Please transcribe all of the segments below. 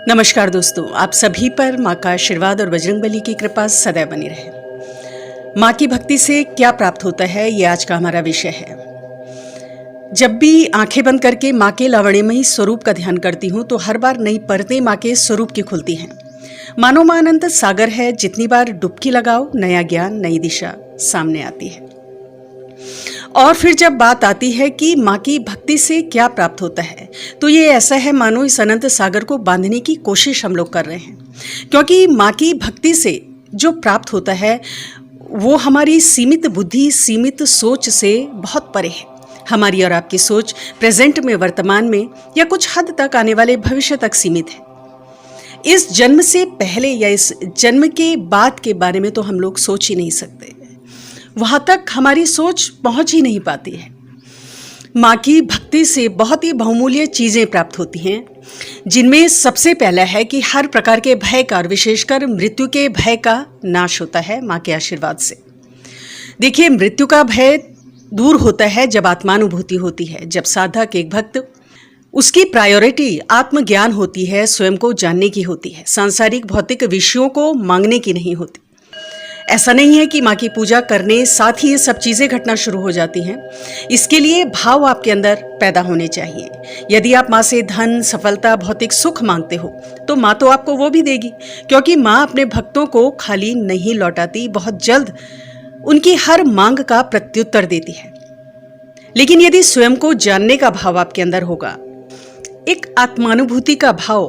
नमस्कार दोस्तों, आप सभी पर माँ का आशीर्वाद और बजरंगबली की कृपा सदैव बनी रहे। माँ की भक्ति से क्या प्राप्त होता है, ये आज का हमारा विषय है। जब भी आंखें बंद करके माँ के लावण्यमयी स्वरूप का ध्यान करती हूँ तो हर बार नई परतें माँ के स्वरूप की खुलती हैं। मानो माँ अनंत सागर है, जितनी बार डुबकी लगाओ नया ज्ञान नई दिशा सामने आती है। और फिर जब बात आती है कि माँ की भक्ति से क्या प्राप्त होता है, तो ये ऐसा है मानो इस अनंत सागर को बांधने की कोशिश हम लोग कर रहे हैं, क्योंकि माँ की भक्ति से जो प्राप्त होता है वो हमारी सीमित बुद्धि, सीमित सोच से बहुत परे है। हमारी और आपकी सोच प्रेजेंट में, वर्तमान में या कुछ हद तक आने वाले भविष्य तक सीमित है। इस जन्म से पहले या इस जन्म के बाद के बारे में तो हम लोग सोच ही नहीं सकते, वहां तक हमारी सोच पहुंच ही नहीं पाती है। माँ की भक्ति से बहुत ही बहुमूल्य चीजें प्राप्त होती हैं, जिनमें सबसे पहला है कि हर प्रकार के भय का और विशेषकर मृत्यु के भय का नाश होता है माँ के आशीर्वाद से। देखिए, मृत्यु का भय दूर होता है जब आत्मानुभूति होती है, जब साधक एक भक्त उसकी प्रायोरिटी आत्मज्ञान होती है, स्वयं को जानने की होती है, सांसारिक भौतिक विषयों को मांगने की नहीं होती। ऐसा नहीं है कि माँ की पूजा करने साथ ही ये सब चीज़ें घटना शुरू हो जाती हैं। इसके लिए भाव आपके अंदर पैदा होने चाहिए। यदि आप माँ से धन, सफलता, भौतिक सुख मांगते हो तो माँ तो आपको वो भी देगी, क्योंकि माँ अपने भक्तों को खाली नहीं लौटाती, बहुत जल्द उनकी हर मांग का प्रत्युत्तर देती है। लेकिन यदि स्वयं को जानने का भाव आपके अंदर होगा, एक आत्मानुभूति का भाव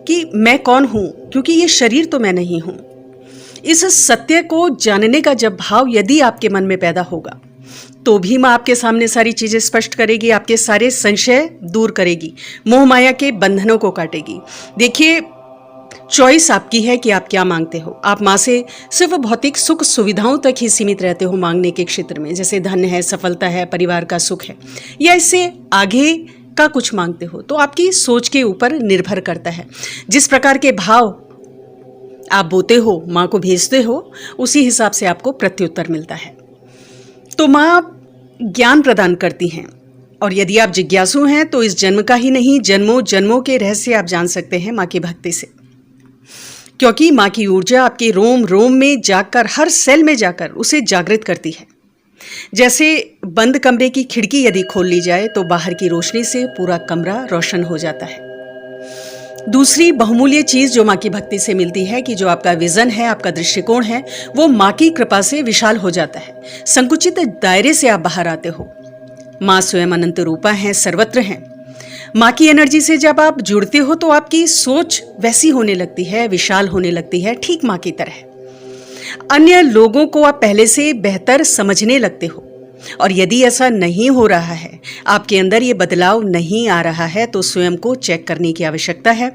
कि मैं कौन हूँ, क्योंकि ये शरीर तो मैं नहीं हूँ, इस सत्य को जानने का जब भाव यदि आपके मन में पैदा होगा तो भी माँ आपके सामने सारी चीजें स्पष्ट करेगी, आपके सारे संशय दूर करेगी, मोह माया के बंधनों को काटेगी। देखिए, चॉइस आपकी है कि आप क्या मांगते हो। आप माँ से सिर्फ भौतिक सुख सुविधाओं तक ही सीमित रहते हो मांगने के क्षेत्र में, जैसे धन है, सफलता है, परिवार का सुख है, या इससे आगे का कुछ मांगते हो, तो आपकी सोच के ऊपर निर्भर करता है। जिस प्रकार के भाव आप बोते हो, माँ को भेजते हो, उसी हिसाब से आपको प्रत्युत्तर मिलता है। तो माँ ज्ञान प्रदान करती हैं, और यदि आप जिज्ञासु हैं तो इस जन्म का ही नहीं, जन्मों जन्मों के रहस्य आप जान सकते हैं माँ की भक्ति से, क्योंकि माँ की ऊर्जा आपके रोम रोम में जाकर, हर सेल में जाकर उसे जागृत करती है। जैसे बंद कमरे की खिड़की यदि खोल ली जाए तो बाहर की रोशनी से पूरा कमरा रोशन हो जाता है। दूसरी बहुमूल्य चीज जो माँ की भक्ति से मिलती है कि जो आपका विजन है, आपका दृष्टिकोण है, वो माँ की कृपा से विशाल हो जाता है। संकुचित दायरे से आप बाहर आते हो। माँ स्वयं अनंत रूपा हैं, सर्वत्र हैं। माँ की एनर्जी से जब आप जुड़ते हो तो आपकी सोच वैसी होने लगती है, विशाल होने लगती है, ठीक माँ की तरह। अन्य लोगों को आप पहले से बेहतर समझने लगते हो। और यदि ऐसा नहीं हो रहा है, आपके अंदर ये बदलाव नहीं आ रहा है, तो स्वयं को चेक करने की आवश्यकता है।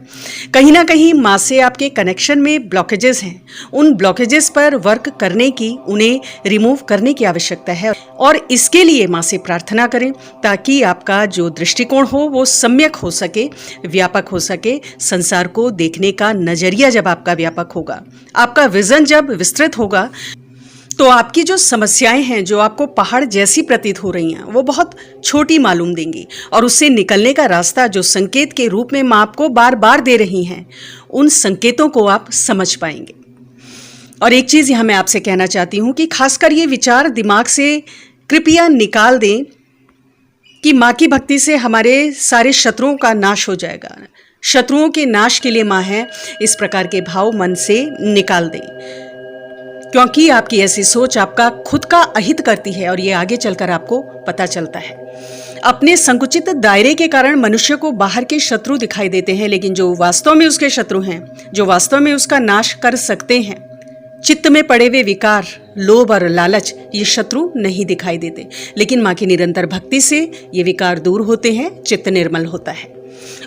कहीं ना कहीं माँ से आपके कनेक्शन में ब्लॉकेजेस हैं। उन ब्लॉकेजेस पर वर्क करने की, उन्हें रिमूव करने की आवश्यकता है, और इसके लिए माँ से प्रार्थना करें ताकि आपका जो दृष्टिकोण हो वो सम्यक हो सके, व्यापक हो सके। संसार को देखने का नजरिया जब आपका व्यापक होगा, आपका विजन जब विस्तृत होगा, तो आपकी जो समस्याएं हैं, जो आपको पहाड़ जैसी प्रतीत हो रही हैं, वो बहुत छोटी मालूम देंगी, और उससे निकलने का रास्ता जो संकेत के रूप में माँ आपको बार बार दे रही हैं, उन संकेतों को आप समझ पाएंगे। और एक चीज़ यहाँ मैं आपसे कहना चाहती हूँ कि खासकर ये विचार दिमाग से कृपया निकाल दें कि माँ की भक्ति से हमारे सारे शत्रुओं का नाश हो जाएगा। शत्रुओं के नाश के लिए माँ है, इस प्रकार के भाव मन से निकाल दें, क्योंकि आपकी ऐसी सोच आपका खुद का अहित करती है, और ये आगे चलकर आपको पता चलता है। अपने संकुचित दायरे के कारण मनुष्य को बाहर के शत्रु दिखाई देते हैं, लेकिन जो वास्तव में उसके शत्रु हैं, जो वास्तव में उसका नाश कर सकते हैं, चित्त में पड़े हुए विकार, लोभ और लालच, ये शत्रु नहीं दिखाई देते। लेकिन माँ की निरंतर भक्ति से ये विकार दूर होते हैं, चित्त निर्मल होता है,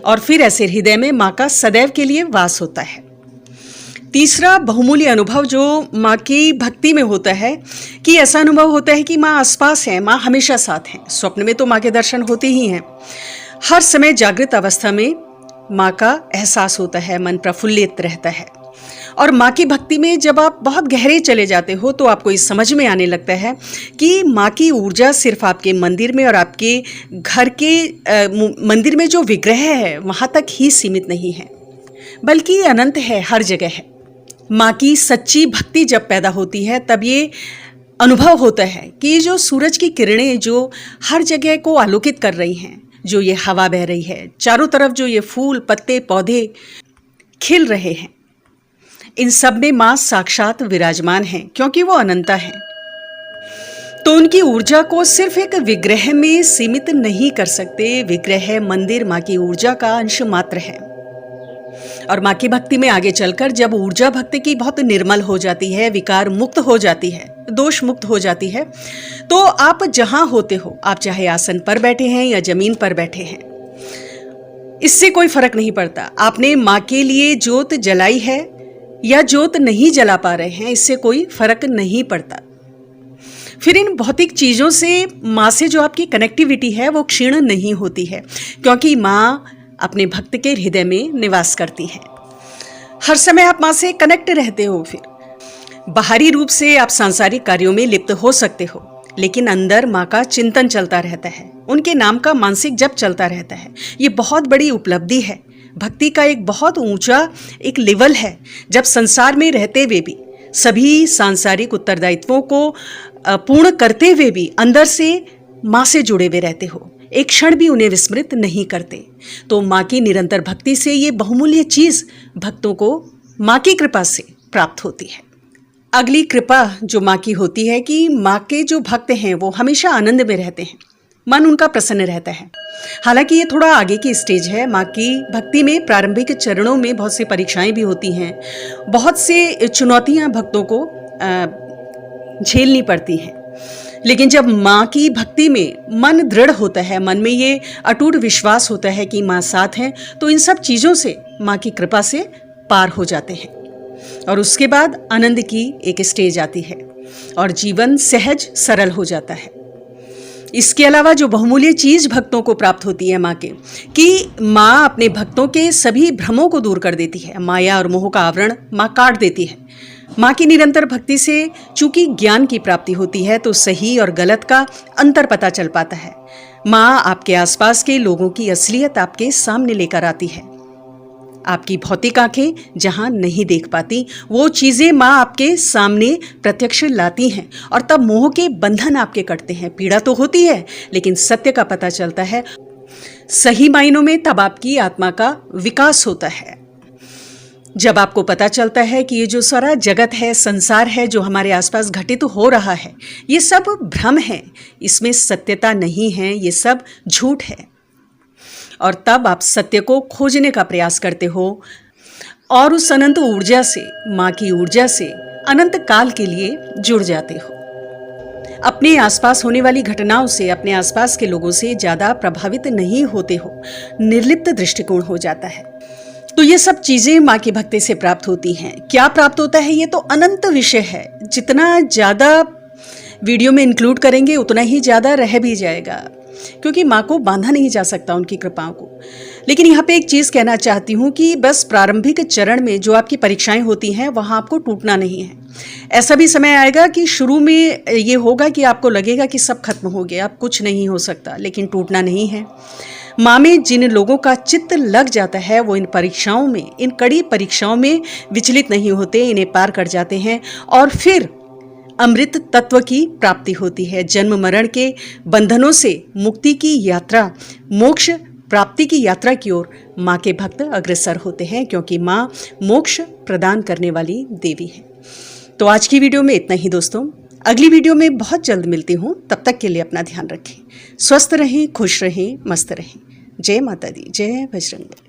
और फिर ऐसे हृदय में माँ का सदैव के लिए वास होता है। तीसरा बहुमूल्य अनुभव जो माँ की भक्ति में होता है कि ऐसा अनुभव होता है कि माँ आसपास है, माँ हमेशा साथ है। स्वप्न में तो माँ के दर्शन होते ही हैं। हर समय जागृत अवस्था में माँ का एहसास होता है, मन प्रफुल्लित रहता है। और माँ की भक्ति में जब आप बहुत गहरे चले जाते हो तो आपको इस समझ में आने लगता है कि माँ की ऊर्जा सिर्फ आपके मंदिर में और आपके घर के मंदिर में जो विग्रह है वहाँ तक ही सीमित नहीं है। बल्कि अनंत है, हर जगह है। माँ की सच्ची भक्ति जब पैदा होती है तब ये अनुभव होता है कि ये जो सूरज की किरणें जो हर जगह को आलोकित कर रही हैं, जो ये हवा बह रही है, चारों तरफ जो ये फूल पत्ते पौधे खिल रहे हैं, इन सब में माँ साक्षात विराजमान हैं, क्योंकि वो अनंता है। तो उनकी ऊर्जा को सिर्फ एक विग्रह में सीमित नहीं कर सकते। विग्रह मंदिर माँ की ऊर्जा का अंश मात्र है। और माँ की भक्ति में आगे चलकर जब ऊर्जा भक्ति की बहुत निर्मल हो जाती है, विकार मुक्त हो जाती है, दोष मुक्त हो जाती है, तो आप जहां होते हो, आप चाहे आसन पर बैठे हैं या जमीन पर बैठे हैं, इससे कोई फर्क नहीं पड़ता। आपने माँ के लिए ज्योत जलाई है या ज्योत नहीं जला पा रहे हैं, इससे कोई फर्क नहीं पड़ता। फिर इन भौतिक चीजों से माँ से जो आपकी कनेक्टिविटी है वो क्षीण नहीं होती है, क्योंकि माँ अपने भक्त के हृदय में निवास करती है। हर समय आप माँ से कनेक्ट रहते हो। फिर बाहरी रूप से आप सांसारिक कार्यों में लिप्त हो सकते हो, लेकिन अंदर माँ का चिंतन चलता रहता है, उनके नाम का मानसिक जप चलता रहता है। ये बहुत बड़ी उपलब्धि है, भक्ति का एक बहुत ऊंचा एक लेवल है, जब संसार में रहते हुए भी, सभी सांसारिक उत्तरदायित्वों को पूर्ण करते हुए भी अंदर से माँ से जुड़े हुए रहते हो, एक क्षण भी उन्हें विस्मृत नहीं करते। तो माँ की निरंतर भक्ति से ये बहुमूल्य चीज भक्तों को माँ की कृपा से प्राप्त होती है। अगली कृपा जो माँ की होती है कि माँ के जो भक्त हैं वो हमेशा आनंद में रहते हैं, मन उनका प्रसन्न रहता है। हालांकि ये थोड़ा आगे की स्टेज है। माँ की भक्ति में प्रारंभिक चरणों में बहुत सी परीक्षाएं भी होती हैं, बहुत से चुनौतियां भक्तों को झेलनी पड़ती हैं। लेकिन जब माँ की भक्ति में मन दृढ़ होता है, मन में ये अटूट विश्वास होता है कि माँ साथ हैं, तो इन सब चीज़ों से माँ की कृपा से पार हो जाते हैं। और उसके बाद आनंद की एक स्टेज आती है और जीवन सहज सरल हो जाता है। इसके अलावा जो बहुमूल्य चीज भक्तों को प्राप्त होती है माँ के, कि माँ अपने भक्तों के सभी भ्रमों को दूर कर देती है, माया और मोह का आवरण माँ काट देती है। माँ की निरंतर भक्ति से चूंकि ज्ञान की प्राप्ति होती है, तो सही और गलत का अंतर पता चल पाता है। माँ आपके आसपास के लोगों की असलियत आपके सामने लेकर आती है। आपकी भौतिक आंखें जहां नहीं देख पाती, वो चीजें माँ आपके सामने प्रत्यक्ष लाती हैं, और तब मोह के बंधन आपके कटते हैं। पीड़ा तो होती है, लेकिन सत्य का पता चलता है। सही मायनों में तब आपकी आत्मा का विकास होता है, जब आपको पता चलता है कि ये जो सारा जगत है, संसार है, जो हमारे आसपास घटित हो रहा है, ये सब भ्रम है, इसमें सत्यता नहीं है, ये सब झूठ है। और तब आप सत्य को खोजने का प्रयास करते हो और उस अनंत ऊर्जा से, माँ की ऊर्जा से अनंत काल के लिए जुड़ जाते हो। अपने आसपास होने वाली घटनाओं से, अपने आसपास के लोगों से ज़्यादा प्रभावित नहीं होते हो, निर्लिप्त दृष्टिकोण हो जाता है। तो ये सब चीज़ें माँ की भक्ति से प्राप्त होती हैं। क्या प्राप्त होता है ये तो अनंत विषय है, जितना ज़्यादा वीडियो में इंक्लूड करेंगे उतना ही ज़्यादा रह भी जाएगा, क्योंकि माँ को बांधा नहीं जा सकता उनकी कृपाओं को। लेकिन यहाँ पे एक चीज़ कहना चाहती हूँ कि बस प्रारंभिक चरण में जो आपकी परीक्षाएं होती हैं, वहाँ आपको टूटना नहीं है। ऐसा भी समय आएगा कि शुरू में ये होगा कि आपको लगेगा कि सब खत्म हो गया, अब कुछ नहीं हो सकता, लेकिन टूटना नहीं है। माँ में जिन लोगों का चित्त लग जाता है, वो इन परीक्षाओं में, इन कड़ी परीक्षाओं में विचलित नहीं होते, इन्हें पार कर जाते हैं और फिर अमृत तत्व की प्राप्ति होती है। जन्म मरण के बंधनों से मुक्ति की यात्रा, मोक्ष प्राप्ति की यात्रा की ओर माँ के भक्त अग्रसर होते हैं, क्योंकि माँ मोक्ष प्रदान करने वाली देवी है। तो आज की वीडियो में इतना ही दोस्तों। अगली वीडियो में बहुत जल्द मिलती हूँ। तब तक के लिए अपना ध्यान रखें, स्वस्थ रहें, खुश रहें, मस्त रहें। जय माता दी, जय बजरंग।